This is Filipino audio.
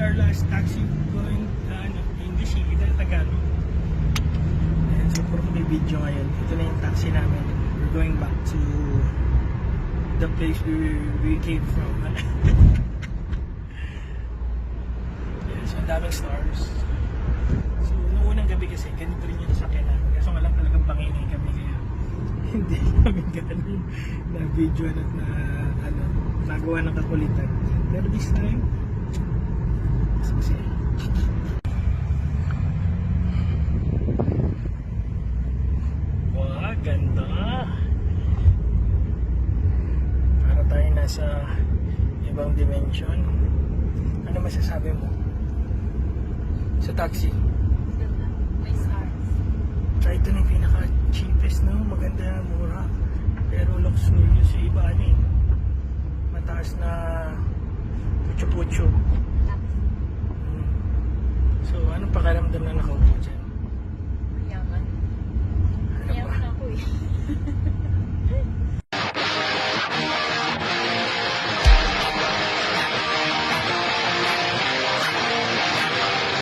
our last taxi going English, hindi Tagalog. Ayan, so puro may video ngayon. Ito na yung taxi namin. We're going back to the place we came from. Ayan, so ang daming stars. So noong unang gabi kasi, ganito rin yung sakyan namin. Kaso nga lang talagang pangingay kami kaya hindi namin ganun na video at na nagawa ng kakulitan. Pero this time, kasi wow, ganda. Para tayo nasa ibang dimension. Ano masasabi mo sa taxi? May stars. Try ito na yung pinaka-cheapest, no? Maganda, mura. Pero luxurious sa iba, mataas na pucho-pucho. So, anong pakiramdam na